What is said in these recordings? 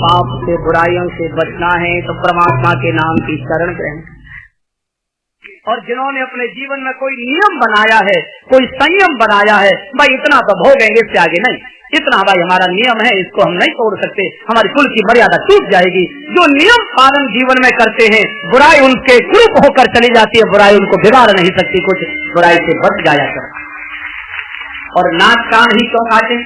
पाप से बुराइयों से बचना है तो परमात्मा के नाम की शरण ग्रहण। और जिन्होंने अपने जीवन में कोई नियम बनाया है, कोई संयम बनाया है, भाई इतना तो भोगेंगे, इससे आगे नहीं, इतना भाई हमारा नियम है, इसको हम नहीं तोड़ सकते, हमारी कुल की मर्यादा टूट जाएगी। जो नियम पालन जीवन में करते हैं, बुराई उनके कुरूप होकर चली जाती है, बुराई उनको बिगाड़ नहीं सकती, कुछ बुराई से बच जाया करता। और नाक कान ही क्यों काटे?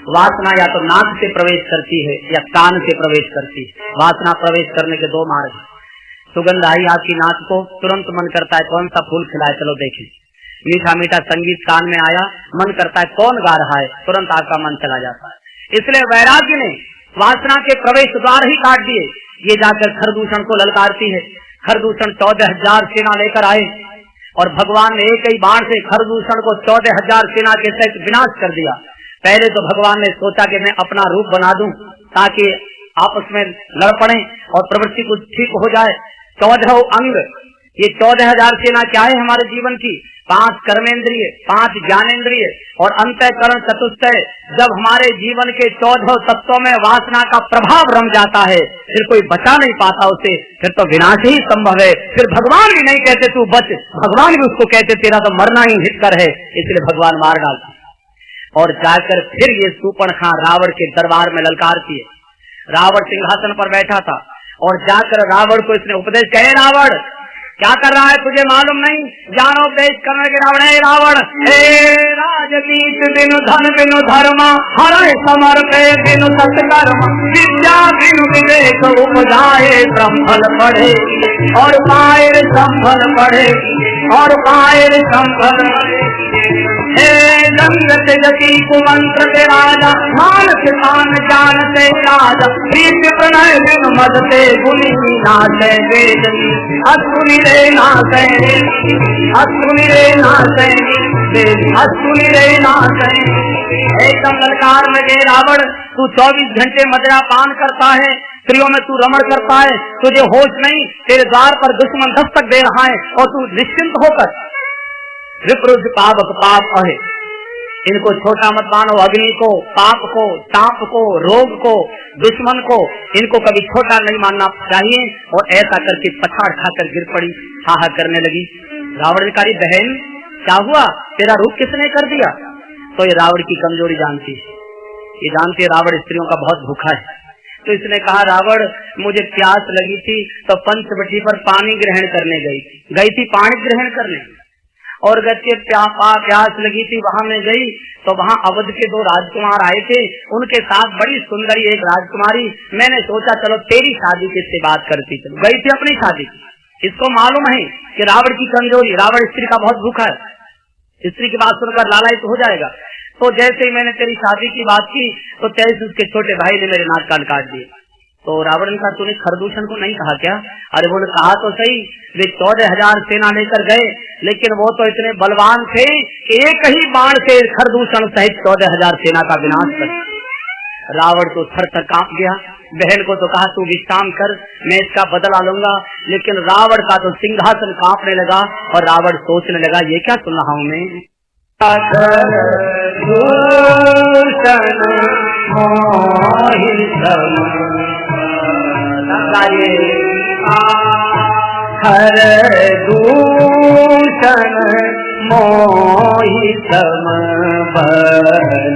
वासना या तो नाक से प्रवेश करती है या कान से प्रवेश करती है। वासना प्रवेश करने के दो मार्ग। सुगंध आई आपकी नाक को, तुरंत मन करता है कौन सा फूल खिलाए, चलो देखें। मीठा मीठा संगीत कान में आया, मन करता है कौन गा रहा है, तुरंत आपका मन चला जाता है। इसलिए वैराग्य ने वासना के प्रवेश द्वार ही काट दिए। ये जाकर खरदूषण को ललकारती है। खरदूषण 14,000 सेना लेकर आए और भगवान ने एक ही बाण से खरदूषण को 14,000 सेना के सहित विनाश कर दिया। पहले तो भगवान ने सोचा कि मैं अपना रूप बना दूं ताकि आपस में लड़ पड़े और प्रवृत्ति कुछ ठीक हो जाए। 14 अंग, ये 14,000 सेना क्या है हमारे जीवन की? 5 कर्मेंद्रिय, 5 ज्ञानेंद्रिय और अंतःकरण चतुष्टय। जब हमारे जीवन के 14 तत्वों में वासना का प्रभाव रम जाता है, फिर कोई बचा नहीं पाता उसे, फिर तो विनाश ही संभव है। फिर भगवान भी नहीं कहते तू बच, भगवान भी उसको कहते तेरा तो मरना ही हितकर है, इसलिए भगवान मार डालता। और जाकर फिर ये सूर्पणखा रावण के दरबार में ललकारती है। रावण सिंहासन पर बैठा था और जाकर रावण को इसने उपदेश कहे, रावण क्या कर रहा है तुझे मालूम नहीं? जानो उपदेश करने के रावण है। रावण हे राजनीत बिनु धन बिनु धर्म, हरे समर्पे बिनु सत्कर्म, विद्या बिनु विवेक उपजाए ब्रह्मल पढ़े और पायर संभल पढ़े और पायर संभल हे दंगत जति कुमंत्र के राजा, मानस मान जानते राजा, प्रीत प्रणय बिनु मदते गुनी नाचे वेदनी, असुनी रे नाचे, असुनी रे नाचे, असुनी रे नाचे। एकदम ललकार में गए रावण, तू 24 घंटे मदिरा पान करता है, स्त्रियों में तू रमण करता है, तुझे होश नहीं, तेरे द्वार पर दुश्मन दस्तक दे रहा है और तू निश्चिंत होकर विपरुद्ध पावक पाप है, इनको छोटा मत मानो। अग्नि को, पाप को, सांप को, रोग को, दुश्मन को, इनको कभी छोटा नहीं मानना चाहिए। और ऐसा करके पछाड़ खाकर गिर पड़ी, हाहा करने लगी। रावण ने कहा, बहन क्या हुआ, तेरा रूप किसने कर दिया? तो ये रावण की कमजोरी जानती है, ये जानती है रावण स्त्रियों का बहुत भूखा है। तो इसने कहा, रावण मुझे प्यास लगी थी तो पंचवटी पर पानी ग्रहण करने गई थी पानी ग्रहण करने, और गति प्यास लगी थी, वहां में गई तो वहां अवध के 2 राजकुमार आए थे, उनके साथ बड़ी सुंदरी एक राजकुमारी। मैंने सोचा चलो तेरी शादी किससे बात करती, चलो गई थी अपनी शादी। इसको मालूम है कि रावण की कमजोरी, रावण स्त्री का बहुत भूखा है, स्त्री की बात सुनकर लालायित हो जाएगा। तो जैसे ही मैंने तेरी शादी की बात की तो तैसे उसके छोटे भाई ने मेरे नाक कान काट दिए। तो रावण ने कहा, तूने खरदूषण को नहीं कहा क्या? अरे बोले, कहा तो सही, वे 14,000 सेना लेकर गए, लेकिन वो तो इतने बलवान थे कि एक ही बाण से खरदूषण सहित 14,000 सेना का विनाश कर। रावण तो थर थर कांप गया। बहन को तो कहा तू विश्राम कर, मैं इसका बदला लूंगा, लेकिन रावण का तो सिंहासन कांपने लगा और रावण सोचने लगा, ये क्या सुन रहा हूँ मैं? हर दूषण मोहितम बलवंता,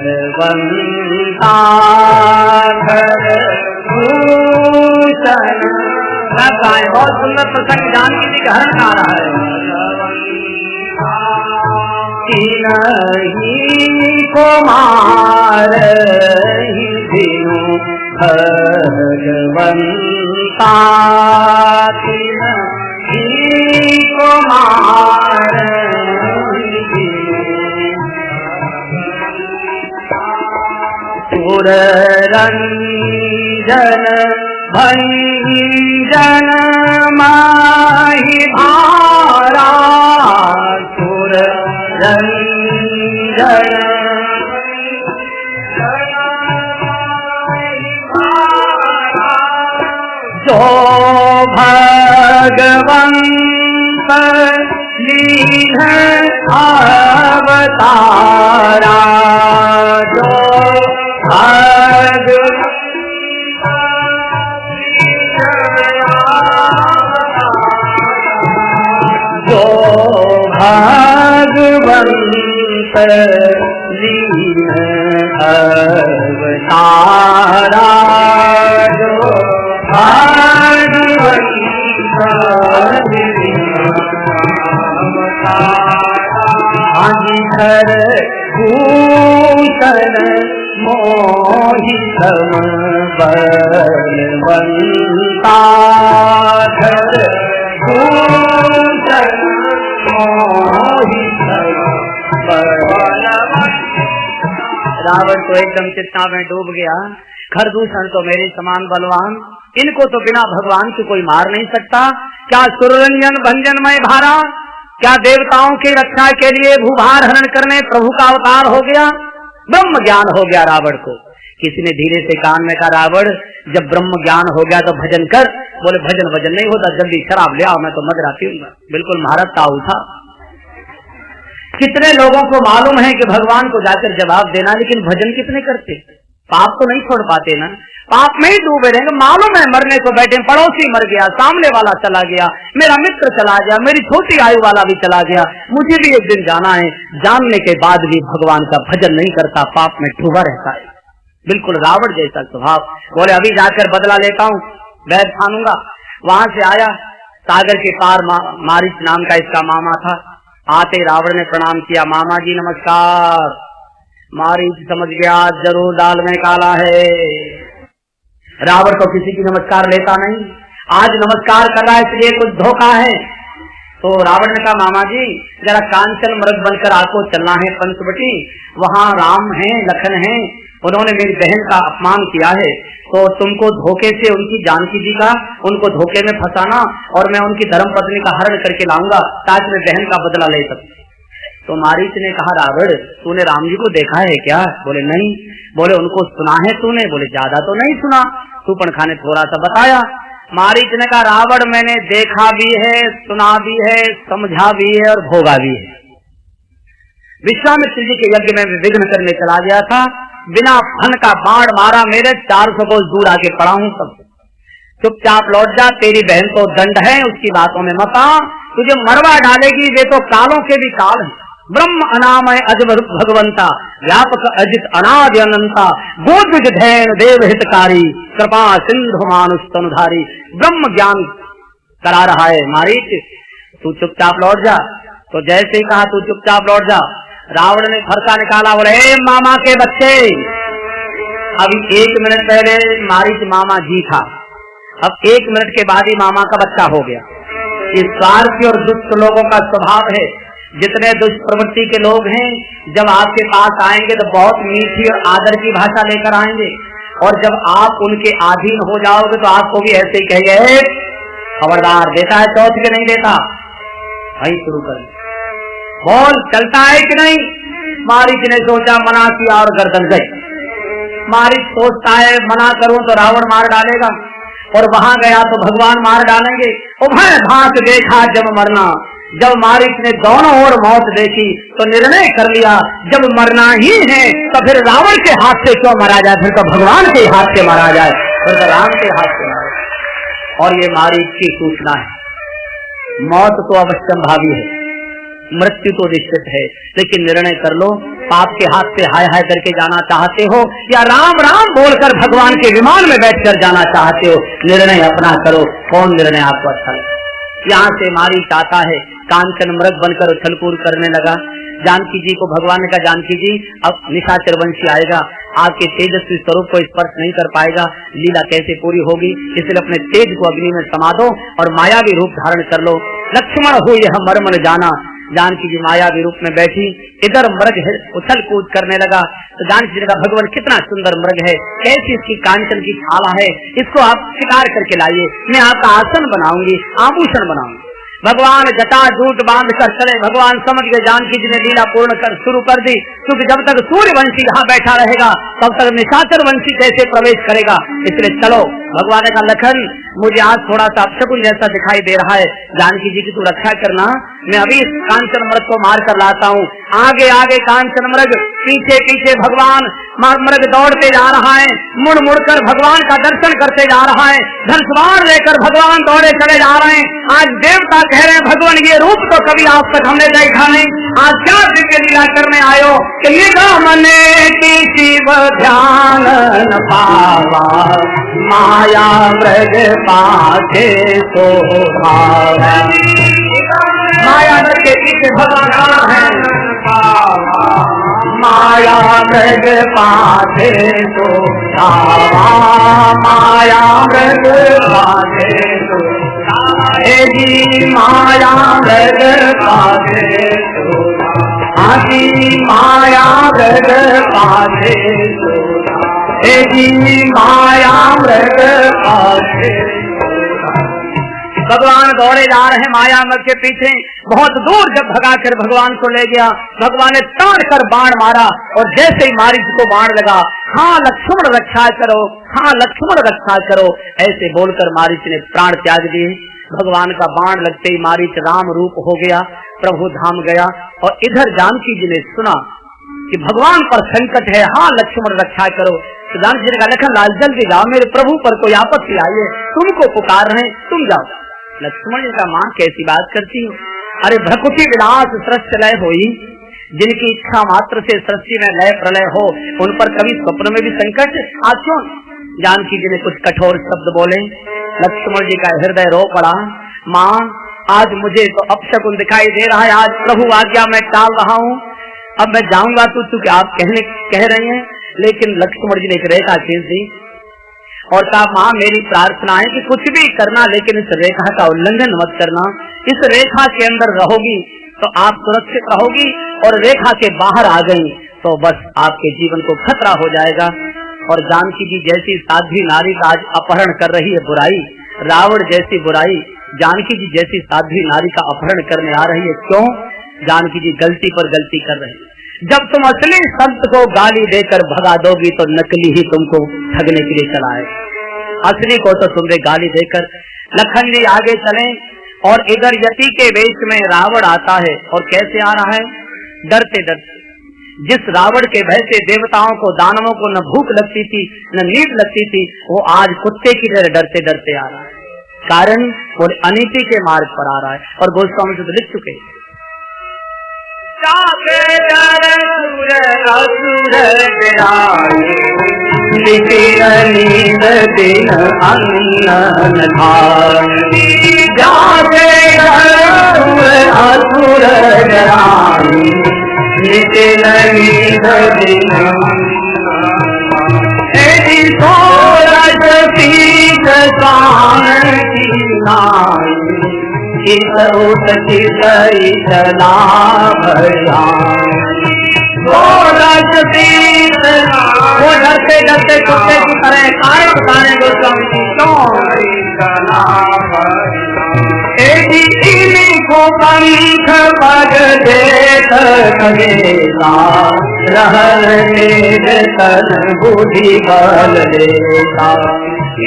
हर दूषण। बहुत सुंदर प्रसंग जानकी जी का हरण आ रहा है। नहीं कुमार दिनु भगवंता, कुमार सुर रंजन भंजन माहि भारा, सुर रंजन जो भगवंत लीन अवतारा जो जो भगवंत लीन अवतारा जो हर भूषण मोहितम बलवंता हर भूषण मोहितम रावण तो एकदम चिंता में डूब गया। खरदूषण तो मेरे समान बलवान, इनको तो बिना भगवान के कोई मार नहीं सकता। क्या सुररंजन भंजनमय भारा, क्या देवताओं की रक्षा के लिए भूभार हरण करने प्रभु का अवतार हो गया। ब्रह्म ज्ञान हो गया रावण को। किसी ने धीरे से कान में कहा, रावण जब ब्रह्म ज्ञान हो गया तो भजन कर। बोले भजन वजन नहीं होता, जल्दी शराब ले आओ, मैं तो मदरा पीऊंगा। बिल्कुल महाराज ताऊ था। कितने लोगों को मालूम है कि भगवान को जाकर जवाब देना, लेकिन भजन कितने करते, पाप तो नहीं छोड़ पाते ना, पाप में ही डूबे रहेंगे। मालूम है मरने को बैठे, पड़ोसी मर गया, सामने वाला चला गया, मेरा मित्र चला गया, मेरी छोटी आयु वाला भी चला गया, मुझे भी एक दिन जाना है। जानने के बाद भी भगवान का भजन नहीं करता, पाप में डूबा रहता है। बिल्कुल रावण जैसा स्वभाव। बोले अभी जाकर बदला लेता हूँ, वैर ठानूंगा। वहां से आया, सागर के पार मारीच नाम का इसका मामा था। आते रावण ने प्रणाम किया, मामा जी नमस्कार। मारीच समझ गया जरूर दाल में काला है। रावण तो किसी की नमस्कार लेता नहीं, आज नमस्कार कर रहा है इसलिए कुछ धोखा है। तो रावण ने कहा, मामा जी जरा कांचन मृग बनकर आपको चलना है पंचवटी, वहाँ राम है, लखन है, उन्होंने मेरी बहन का अपमान किया है, तो तुमको धोखे से उनकी जानकी जी का उनको धोखे में फंसाना और मैं उनकी धर्म पत्नी का हरण करके लाऊंगा ताकि मैं बहन का बदला ले सकूं। तो मारीच ने कहा, रावण तूने राम जी को देखा है क्या? बोले नहीं। बोले उनको सुना है तूने? बोले ज्यादा तो नहीं सुना, सुपन खाने थोड़ा सा बताया। मारीच ने कहा, रावण मैंने देखा भी है, सुना भी है, समझा भी है और भोगा भी है। विश्वामित्र जी के यज्ञ में विघ्न करने चला गया था, बिना फन का बाण मारा, मेरे 400 कोस दूर आके पड़ा हूं। सब चुपचाप लौट जा, तेरी बहन तो दंड है, उसकी बातों में मत आ, तुझे मरवा डालेगी, वे तो कालों के भी काल है। ब्रह्म अनामय अज भगवंता, व्यापक अजित अनादि अनंता, गोद्विज धैन देव हितकारी, कृपा सिंधु मानुष तनुधारी। ब्रह्म ज्ञान करा रहा है मारीच, तू चुपचाप लौट जा। तो जैसे ही कहा तू चुपचाप लौट जा, रावण ने फरसा निकाला, बोले मामा के बच्चे। अभी 1 मिनट पहले मारीच मामा जी था, अब 1 मिनट के बाद ही मामा का बच्चा हो गया। इस स्वार्थी और दुष्ट लोगों का स्वभाव है। जितने दुष्ट प्रवृत्ति के लोग हैं, जब आपके पास आएंगे तो बहुत मीठी और आदर की भाषा लेकर आएंगे, और जब आप उनके अधीन हो जाओगे तो आपको भी ऐसे ही कहेंगे, खबरदार देता है चौथ के नहीं देता, वही शुरू कर बोल चलता है कि नहीं। मारीच ने सोचा, मना किया और गर्दन गई। मारीच सोचता है मना करूं तो रावण मार डालेगा, और वहां गया तो भगवान मार डालेंगे। उभय भाग देखा जब मरना, जब मारीच ने दोनों ओर मौत देखी तो निर्णय कर लिया, जब मरना ही है तो फिर रावण के हाथ से क्यों मारा जाए, फिर तो भगवान के हाथ से मारा जाए, फिर तो राम के हाथ से मारा जाए। और ये मारीच की सूचना है। मौत तो अवश्यंभावी है, मृत्यु तो निश्चित है, लेकिन निर्णय कर लो, पाप के हाथ से हाय हाय करके जाना चाहते हो या राम राम बोलकर भगवान के विमान में बैठकर जाना चाहते हो। निर्णय अपना करो, कौन निर्णय आपको अच्छा लगे। यहाँ से मारीच आता है, कांचन मृग बनकर उछलकूद करने लगा। जानकी जी को भगवान ने कहा, जानकी जी अब निशाचर वंशी आएगा, आपके तेजस्वी स्वरूप को स्पर्श नहीं कर पाएगा, लीला कैसे पूरी होगी, इसलिए अपने तेज को अग्नि में समा दो और मायावी रूप धारण कर लो। लक्ष्मण हो यह मर्म न जाना। जानकी जी मायावी रूप में बैठी, इधर मृग उछल कूद करने लगा। तो जानकी जी ने कहा, भगवान कितना सुंदर मृग है, कैसी इसकी कांचन की छाला है, इसको आप शिकार करके लाइए, मैं आपका आसन बनाऊंगी, आभूषण बनाऊंगी। भगवान जटा जूट बांध कर चले। भगवान समझ गए जानकी जी ने लीला पूर्ण कर शुरू कर दी, क्योंकि जब तक सूर्यवंशी यहाँ बैठा रहेगा तब तक निशाचर वंशी कैसे प्रवेश करेगा। इसलिए चलो, भगवान ने कहा लखन मुझे आज थोड़ा सा अपशकुन जैसा दिखाई दे रहा है, जानकी जी की तू रक्षा करना, मैं अभी इस कांचन मृग को मार कर लाता हूँ। आगे आगे कांचन मृग, पीछे पीछे भगवान मृग दौड़ते जा रहा है, मुड़ मुड़ कर भगवान का दर्शन करते जा रहा है, धनुष लेकर भगवान दौड़े चले जा रहे हैं। आज देवता कह रहे हैं भगवान ये रूप तो कभी आज तक हमने देखा नहीं, आज क्या दिव्य लीला करने आयो कि मने की शिव ध्यान न पावा, माया मृग पाछे तो माया मृग के पीछे भगवान है, माया मृग पाछे तो माया मृग पाछे तो जी, माया मृग पाछे तो माया मृग पाछे जी, माया मृग पाछे। भगवान दौड़े जा रहे हैं माया मृग के पीछे। बहुत दूर जब भगाकर भगवान को ले गया, भगवान ने ताड़ कर बाण मारा और जैसे ही मारीच को बाण लगा, हाँ लक्ष्मण रक्षा करो, हाँ लक्ष्मण रक्षा करो, ऐसे बोलकर मारीच ने प्राण त्याग दिए। भगवान का बाण लगते ही मारीच राम रूप हो गया, प्रभु धाम गया। और इधर जानकी जी ने सुना कि भगवान पर संकट है, हाँ लक्ष्मण रक्षा करो। तो जानकी जी ने कहा लखन लाल जल्दी जाओ, मेरे प्रभु पर कोई आपत्ति आई है, तुमको पुकार रहे, तुम जाओ। लक्ष्मण जी का मां कैसी बात करती हो, अरे भ्रकुटी विलास सृष्टि लय होई, जिनकी इच्छा मात्र से सृष्टि में लय प्रलय हो, उन पर कभी स्वप्न में भी संकट आज क्यों। जानकी जी ने कुछ कठोर शब्द बोले, लक्ष्मण जी का हृदय रो पड़ा। माँ आज मुझे तो अपशकुन दिखाई दे रहा है, आज प्रभु आज्ञा मैं टाल रहा हूँ, अब मैं जाऊंगा तो क्या आप कह रहे हैं। लेकिन लक्ष्मण जी ने एक रेखा खींच दी और कहा माँ मेरी प्रार्थना है कि कुछ भी करना लेकिन इस रेखा का उल्लंघन मत करना, इस रेखा के अंदर रहोगी तो आप सुरक्षित रहोगी और रेखा के बाहर आ गई तो बस आपके जीवन को खतरा हो जाएगा। और जानकी जी जैसी साध्वी नारी का आज अपहरण कर रही है बुराई, रावण जैसी बुराई जानकी जी जैसी साध्वी नारी का अपहरण करने आ रही है। क्यों? जानकी जी गलती पर गलती कर रही है। जब तुम असली संत को गाली देकर भगा दोगी तो नकली ही तुमको ठगने के लिए चला है, असली को तो तुमने गाली देकर। लखन जी आगे चले और इधर यति के वेश में रावण आता है। और कैसे आ रहा है? डरते डरते। जिस रावण के भय से देवताओं को दानवों को न भूख लगती थी न नींद लगती थी, वो आज कुत्ते की तरह डरते डरते आ रहा है। कारण वो अनीति के मार्ग पर आ रहा है। और गोस्वामी जी लिख चुके वो डरते डरते कुत्ते की तरह काहे बताने गोस्वामी जी को पंख पग देख खगेला रहन तेज तन बुद्धि बल देता।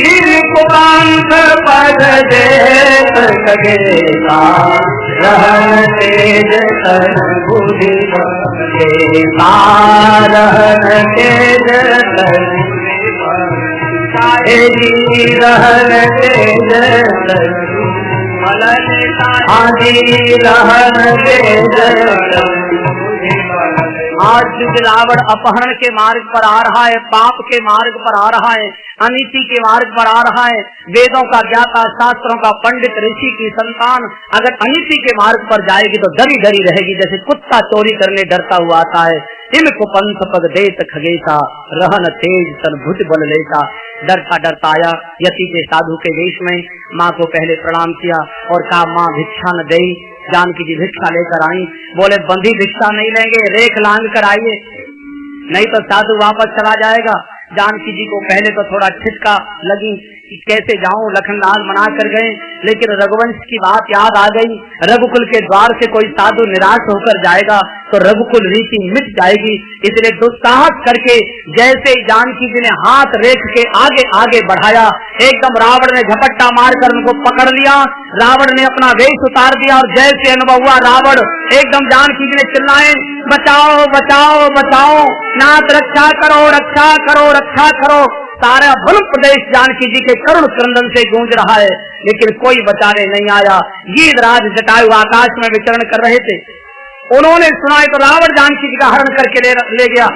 इनको पंख पग देख खगेला रहन तेज तन बुद्धि बल देता। रहन तेज तन रहन तेज तन आज रावण अपहरण के मार्ग पर आ रहा है, पाप के मार्ग पर आ रहा है, अनीति के मार्ग पर आ रहा है। वेदों का ज्ञाता, शास्त्रों का पंडित, ऋषि की संतान अगर अनीति के मार्ग पर जाएगी तो डरी डरी रहेगी, जैसे कुत्ता चोरी करने डरता हुआ आता है। इनको पंथ पग देत खगेसा रहन तेज तन भुज बल लेता। डरता डरता आया यति के साधु के वेश में, माँ को पहले प्रणाम किया और कहा माँ भिक्षा न दे। जानकी जी भिक्षा लेकर आई। बोले बंधी भिक्षा नहीं लेंगे, रेख लांग कर आइए, नहीं तो साधु वापस चला जाएगा। जानकी जी को पहले तो थोड़ा छिटका लगी कि कैसे जाऊं, लखनलाल मना कर गए, लेकिन रघुवंश की बात याद आ गई। रघुकुल के द्वार से कोई साधु निराश होकर जाएगा तो रघुकुल रीति मिट जाएगी। इसलिए दुस्साहस करके जैसे जानकी जी ने हाथ रेख के आगे आगे बढ़ाया, एकदम रावण ने झपट्टा मारकर उनको पकड़ लिया। रावण ने अपना वेश उतार दिया और जैसे अनुभव हुआ रावण एकदम जानकी जी ने चिल्लाए, बचाओ बचाओ बचाओ, नाथ रक्षा करो रक्षा करो रक्षा करो। सारा भल प्रदेश जानकी जी के करुण क्रंदन से गूंज रहा है, लेकिन कोई बचाने नहीं आया। गीधराज जटायु आकाश में विचरण कर रहे थे, उन्होंने सुना तो रावण जानकी जी का हरण करके ले गया।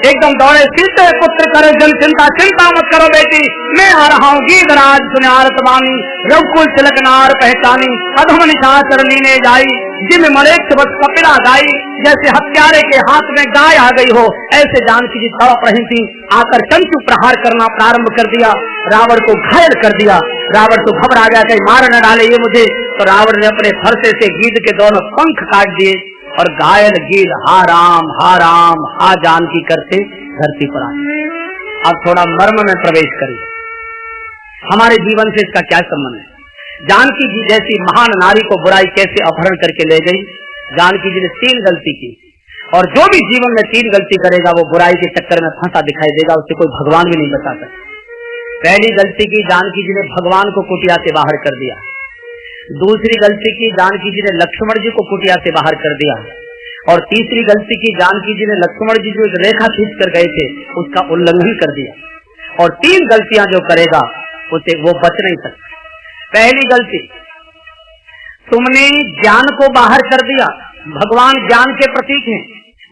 एकदम दौड़े, सीते पुत्र करे जन चिंता, चिंता मत करो बेटी, मैं आ रहा हूँ। गीधराज सुने आरत बानी, रघुकुल तिलक नार पहचानी, अधम निशाचर लीने जाई, जिम मरेक्ष बस कपिला गाई। जैसे हत्यारे के हाथ में गाय आ गई हो, ऐसे जानकी जी तड़प रही थी। आकर चंचू प्रहार करना प्रारंभ कर दिया, रावण को घायल कर दिया। रावण तो घबरा गया, कहीं मार न डाले ये मुझे। तो रावण ने अपने फरसे से गीध के दोनों पंख काट दिए और घायल गीध हा राम हा जानकी करते धरती पर आए। अब थोड़ा मर्म में प्रवेश करिए, हमारे जीवन से इसका क्या संबंध है? जानकी जी जैसी महान नारी को बुराई कैसे अपहरण करके ले गई? जानकी जी ने 3 गलती की, और जो भी जीवन में 3 गलती करेगा वो बुराई के चक्कर में फंसा दिखाई देगा, उससे कोई भगवान भी नहीं बचा सकता। पहली गलती की, जानकी जी ने भगवान को कुटिया से बाहर कर दिया। दूसरी गलती की, जानकी जी ने लक्ष्मण जी को कुटिया से बाहर कर दिया। और तीसरी गलती की, जानकी जी ने लक्ष्मण जी जो रेखा खींच कर गए थे उसका उल्लंघन कर दिया। और 3 गलतियां जो करेगा उसे वो बच नहीं सकता। पहली गलती, तुमने ज्ञान को बाहर कर दिया। भगवान ज्ञान के प्रतीक हैं,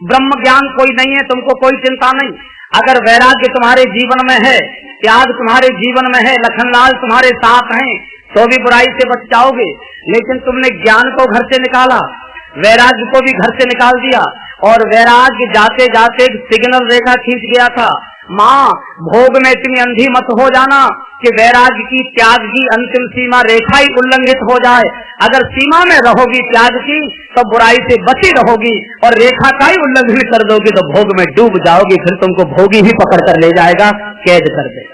ब्रह्म ज्ञान कोई नहीं है, तुमको कोई चिंता नहीं। अगर वैराग्य तुम्हारे जीवन में है, त्याग तुम्हारे जीवन में है, लखनलाल तुम्हारे साथ हैं, तो भी बुराई से बच जाओगे। लेकिन तुमने ज्ञान को घर से निकाला, वैराग्य को भी घर से निकाल दिया, और वैराग्य जाते जाते सिग्नल रेखा खींच गया था। माँ, भोग में इतनी अंधी मत हो जाना कि वैराग्य की त्याग की अंतिम सीमा रेखा ही उल्लंघित हो जाए। अगर सीमा में रहोगी त्याग की तो बुराई से बची रहोगी, और रेखा का ही उल्लंघन कर दोगी तो भोग में डूब जाओगी, फिर तुमको भोगी ही पकड़ कर ले जाएगा, कैद कर दे।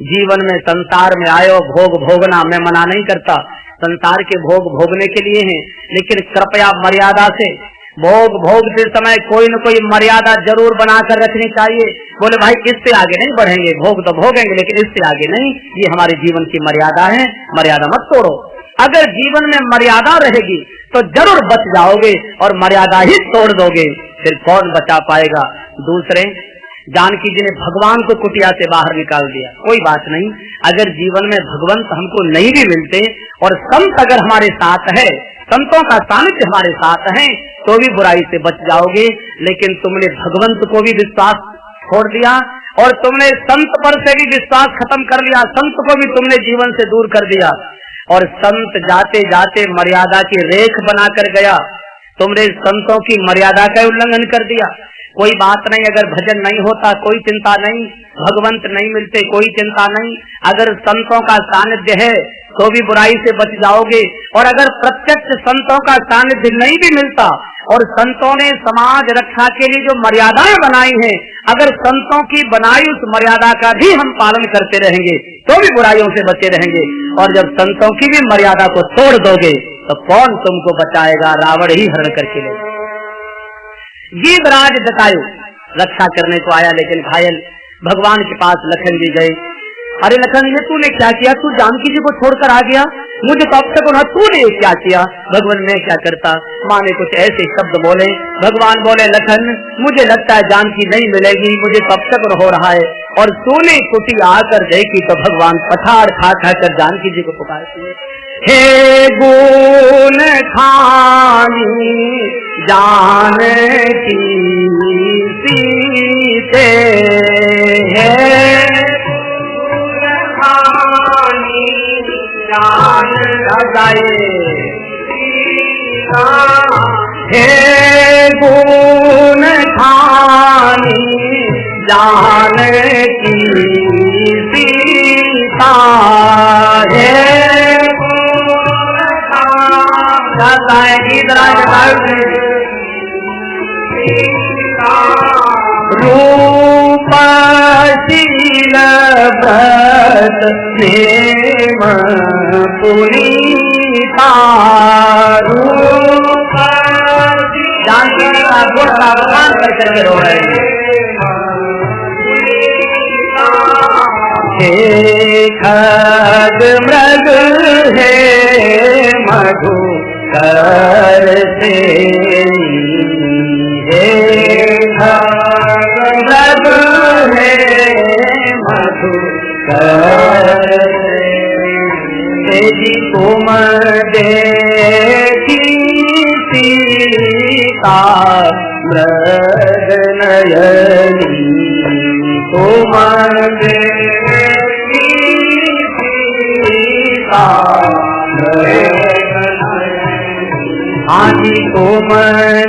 जीवन में संसार में आयो, भोग भोगना मैं मना नहीं करता, संसार के भोग भोगने के लिए हैं, लेकिन कृपया मर्यादा से भोग भोगते समय कोई न कोई मर्यादा जरूर बनाकर रखनी चाहिए। बोले भाई इससे आगे नहीं बढ़ेंगे, भोग तो भोगेंगे लेकिन इससे आगे नहीं, ये हमारे जीवन की मर्यादा है, मर्यादा मत तोड़ो। अगर जीवन में मर्यादा रहेगी तो जरूर बच जाओगे, और मर्यादा ही तोड़ दोगे फिर कौन बचा पाएगा? दूसरे, जानकी जी ने भगवान को कुटिया से बाहर निकाल दिया। कोई बात नहीं, अगर जीवन में भगवंत हमको नहीं भी मिलते और संत अगर हमारे साथ है, संतों का सानिध्य हमारे साथ है, तो भी बुराई से बच जाओगे। लेकिन तुमने भगवंत को भी विश्वास छोड़ दिया और तुमने संत पर से भी विश्वास खत्म कर लिया, संत को भी तुमने जीवन से दूर कर दिया, और संत जाते जाते मर्यादा की रेख बनाकर गया, तुमने संतों की मर्यादा का उल्लंघन कर दिया। कोई बात नहीं, अगर भजन नहीं होता कोई चिंता नहीं, भगवंत नहीं मिलते कोई चिंता नहीं, अगर संतों का सानिध्य है तो भी बुराई से बच जाओगे। और अगर प्रत्यक्ष संतों का सानिध्य नहीं भी मिलता और संतों ने समाज रक्षा के लिए जो मर्यादाएं बनाई हैं, अगर संतों की बनाई उस मर्यादा का भी हम पालन करते रहेंगे तो भी बुराइयों से बचे रहेंगे। और जब संतों की भी मर्यादा को तोड़ दोगे तो कौन तुमको बचाएगा? रावण ही हरण करके ले। गीधराज जटायु रक्षा करने को आया लेकिन घायल, भगवान के पास लखन जी गए। अरे लखन, ये तूने क्या किया? तू जानकी जी को छोड़कर आ गया, मुझे तो अब तक उन्हें तूने क्या किया? भगवान मैं क्या करता? माँ ने कुछ ऐसे शब्द बोले, भगवान बोले लखन मुझे लगता है जानकी नहीं मिलेगी, मुझे तब तक हो रहा है। और सोने कुटी आकर देखी तो भगवान पठार खा खा कर जानकी जी को पुकारती है, हे गुण खानी जानकी सीते, हे हे गुण खानी जानकी सीता, हे रूपशील व्रत प्रेम पुनीता, जानकी जी का गुण का बखान कर करके रो रहे हैं। हे खग मृग हे मधु करते, हे खग मृग हे मधु करते, जी तुम देखी सीता मृग नयनी, तुम देखी सीता मृग नयनी, हाजी तुम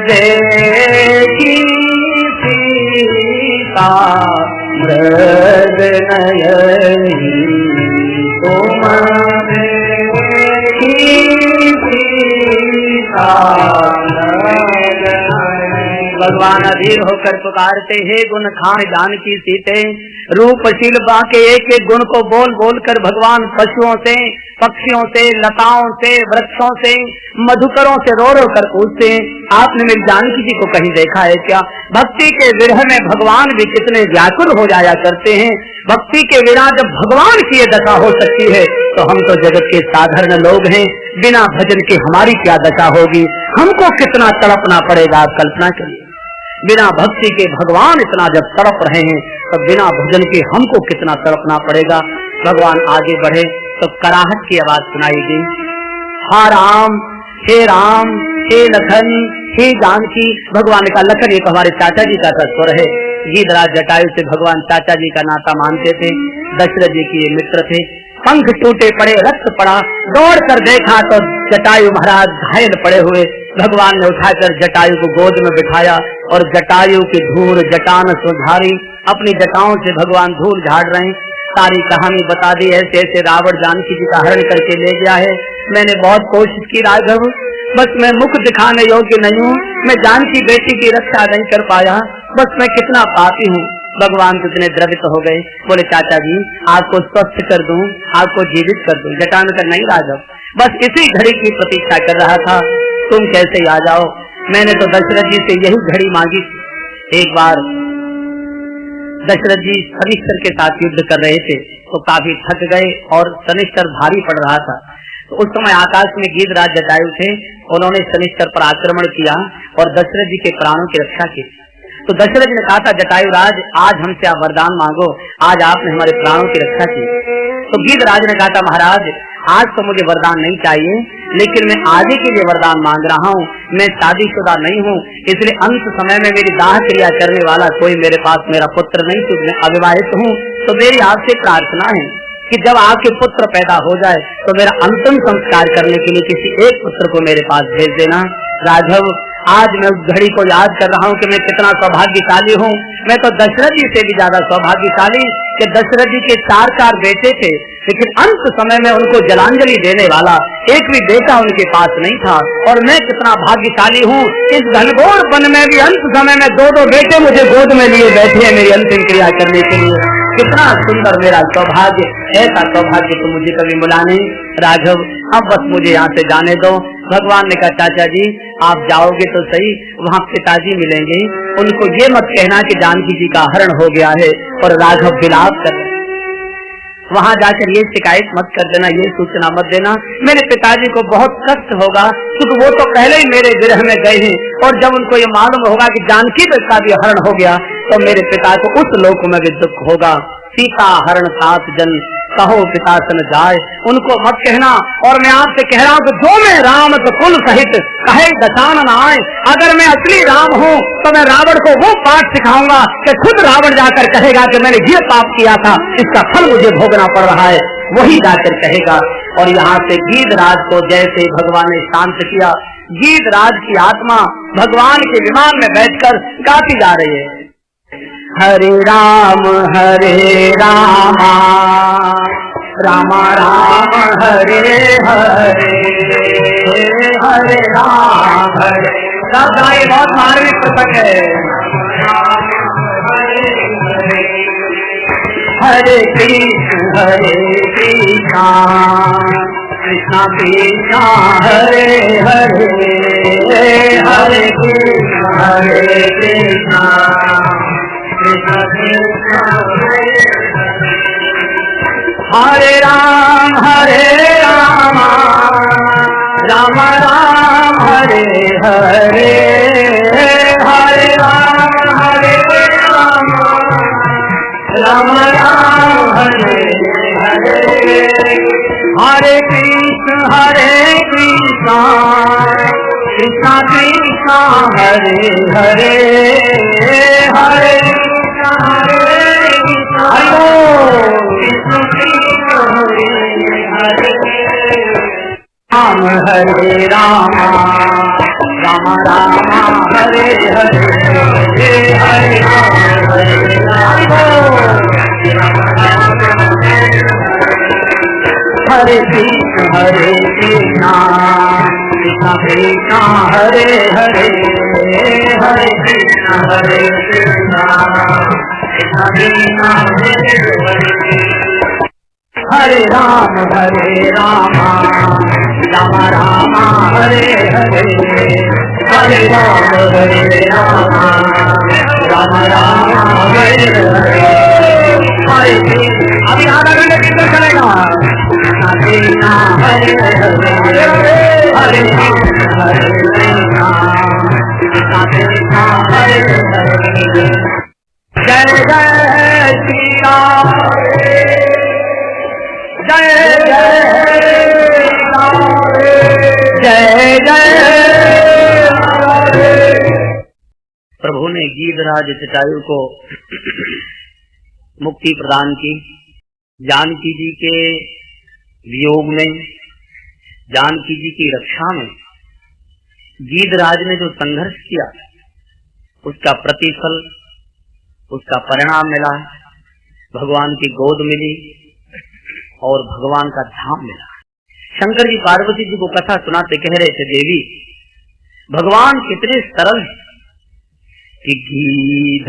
देखी सीता मृग नयनी, तुम भगवान अधीर होकर पुकारते, हे गुण खान जानकी सीते, रूपशील बाके एक एक गुण को बोल बोल कर भगवान पशुओं से, पक्षियों से, लताओं से, वृक्षों से, मधुकरों से रो रो कर पूछते हैं, आपने मेरी जानकी जी को कहीं देखा है क्या? भक्ति के विरह में भगवान भी कितने व्याकुल हो जाया करते हैं। भक्ति के बिना जब भगवान की ये दशा हो सकती है तो हम तो जगत के साधारण लोग हैं, बिना भजन के हमारी क्या दशा होगी? हमको कितना तड़पना पड़ेगा, आप कल्पना करिए। बिना भक्ति के भगवान इतना जब तड़प रहे हैं तो बिना भजन के हमको कितना तड़पना पड़ेगा। भगवान आगे बढ़े तो कराहट की आवाज सुनाई दी, हा राम, हे राम, हे लखन, हे जानकी। भगवान का लखन एक हमारे चाचा जी का स्वर है। गीधराज जटायु से भगवान चाचा जी का नाता मानते थे, दशरथ जी के ये मित्र थे। पंख टूटे पड़े, रक्त पड़ा, दौड़ कर देखा तो जटायु महाराज घायल पड़े हुए। भगवान ने उठाकर जटायु को गोद में बिठाया और जटायु की धूल जटान सुधारी, अपनी जटाओं से भगवान धूल झाड़ रहे हैं। सारी कहानी बता दी, ऐसे ऐसे रावण जानकी जी का हरण करके ले गया है। मैंने बहुत कोशिश की राघव, बस मैं मुख दिखाने योग्य नहीं हूँ, मैं जानकी बेटी की रक्षा नहीं कर पाया, बस मैं कितना पापी हूँ। भगवान कितने द्रवित हो गए, बोले चाचा जी आपको स्वस्थ कर दूं, आपको जीवित कर दूं। जटान कर नहीं राघव, बस इसी घड़ी की प्रतीक्षा कर रहा था, तुम कैसे आ जाओ। मैंने तो दशरथ जी से यही घड़ी मांगी थी। एक बार दशरथ जी शनिश्चर के साथ युद्ध कर रहे थे तो काफी थक गए और शनिश्चर भारी पड़ रहा था। तो उस समय आकाश में गीधराज जटायु थे, उन्होंने शनिश्चर पर आक्रमण किया और दशरथ जी के प्राणों की रक्षा की। तो दशरथ जी ने कहा था, जटायु राज आज हमसे आप वरदान मांगो, आज आपने हमारे प्राणों की रक्षा की। तो गीधराज ने कहा था, महाराज आज तो मुझे वरदान नहीं चाहिए, लेकिन मैं आगे के लिए वरदान मांग रहा हूँ। मैं शादीशुदा नहीं हूँ, इसलिए अंत समय में मेरी दाह क्रिया करने वाला कोई मेरे पास मेरा पुत्र नहीं, तो मैं अविवाहित हूँ। तो मेरी आपसे प्रार्थना है कि जब आपके पुत्र पैदा हो जाए तो मेरा अंतिम संस्कार करने के लिए किसी एक पुत्र को मेरे पास भेज देना। राघव आज मैं उस घड़ी को याद कर रहा हूँ कि मैं कितना सौभाग्यशाली हूँ। मैं तो दशरथ जी से भी ज्यादा सौभाग्यशाली कि दशरथ जी के 4 बेटे थे, लेकिन अंत समय में उनको जलांजलि देने वाला एक भी बेटा उनके पास नहीं था। और मैं कितना भाग्यशाली हूँ, इस घनघोर वन में भी अंत समय में 2 बेटे मुझे गोद में लिए बैठे हैं मेरी अंतिम क्रिया करने के लिए। कितना सुंदर मेरा सौभाग्य, ऐसा सौभाग्य तो मुझे कभी मिला नहीं। राघव अब बस मुझे यहाँ से जाने दो। भगवान ने कहा, चाचा जी आप जाओगे तो सही, वहाँ पिताजी मिलेंगे, उनको ये मत कहना कि जानकी जी का हरण हो गया है और राघव विलाप कर। वहाँ जाकर ये शिकायत मत कर देना, ये सूचना मत देना, मेरे पिताजी को बहुत कष्ट होगा, क्योंकि वो तो पहले ही मेरे विरह में गए हैं। और जब उनको ये मालूम होगा कि जानकी का भी हरण हो गया तो मेरे पिता को उस लोक में भी दुख होगा। सीता हरण 7 जन कहो पिता सन जाए, उनको मत कहना। और मैं आपसे कह रहा हूँ कि जो मैं राम तो कुल सहित कहे दशान न आए। अगर मैं असली राम हूँ तो मैं रावण को वो पाठ सिखाऊंगा कि खुद रावण जाकर कहेगा कि मैंने ये पाप किया था, इसका फल मुझे भोगना पड़ रहा है, वही जाकर कहेगा। और यहाँ से गीधराज को जैसे भगवान ने शांत किया, गीधराज की आत्मा भगवान के विमान में बैठकर गाती जा रही है, हरे राम रामा रामा राम हरे हरे, हरे राम हरे। दादा ये बहुत मार्मिक पुस्तक है। हरे कृष्ण कृष्णा कृष्णा हरे हरे हरे कृष्णा कृष्णा कृष्णा हरे राम राम राम हरे हरे हरे राम राम राम हरे हरे हरे कृष्णा कृष्णा कृष्णा हरे हरे हरे कृष्णा कृष्णा राम हरे राम राम राम हरे हरे हरे राम हरे राम हरे कृष्णा कृष्णा कृष्णा हरे हरे हरे कृष्णा कृष्णा कृष्णा हरे राम राम राम हरे हरे हरे राम राम हरे हरे हरे अभी आधा घंटे कीर्तन चलेगा कृष्णा हरे हरे हरे राम कृष्णा हरे हरे जय जय श्री राम जय जय जय जय। प्रभु ने गीधराज जटायु को मुक्ति प्रदान की। जानकी जी के वियोग में, जानकी जी की रक्षा में गीधराज ने जो संघर्ष किया उसका प्रतिफल, उसका परिणाम मिला। भगवान की गोद मिली और भगवान का धाम मिला। शंकर जी पार्वती जी को कथा सुनाते कह रहे थे, देवी भगवान कितने सरल हैं कि गीध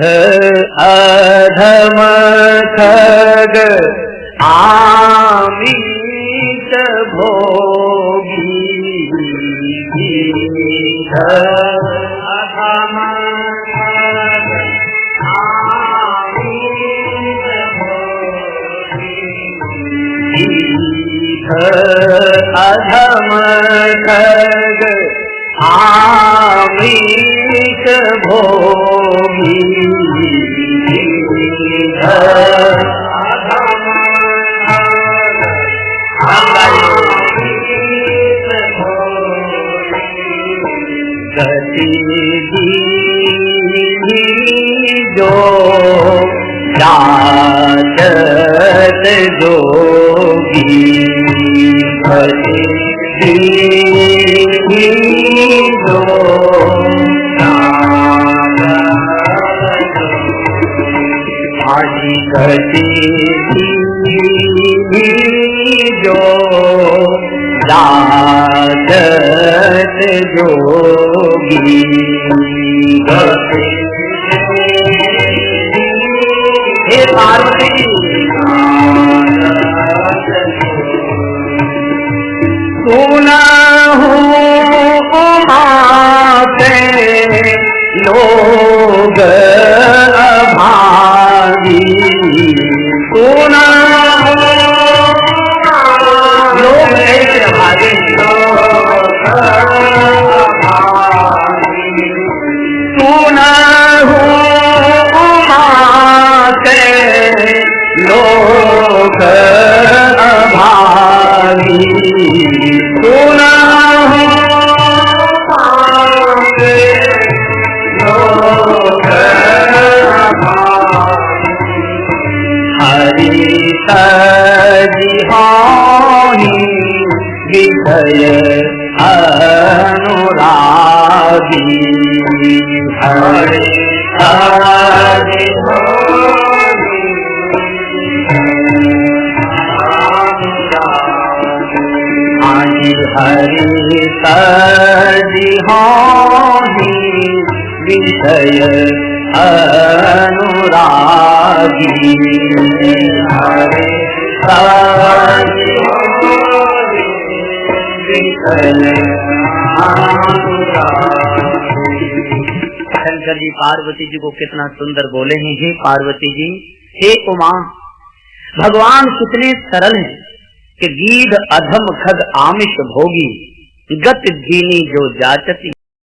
अधम खग आमिष भोगी गीध अधम खग आमिष भोगी गीध अधम खग आमिष भोगी गति जो जाचत जोगी गति आदि गति जो जाचत जोगी हे पार्वती सुना उमाते लोग अभागी सुना लोग ऐसे अभागे सुना उमाते लोग अभागी सुना हरि सजिहानी विषय अनुरागी हरि सजिहानी हरि सजिहानी विषय अनुरागी हरे शंकर जी पार्वती जी को कितना सुंदर बोले हैं, हे पार्वती जी, हे उमा, भगवान कितने सरल हैं कि गीध अधम खग आमिष भोगी, गत दीनी जो जाचती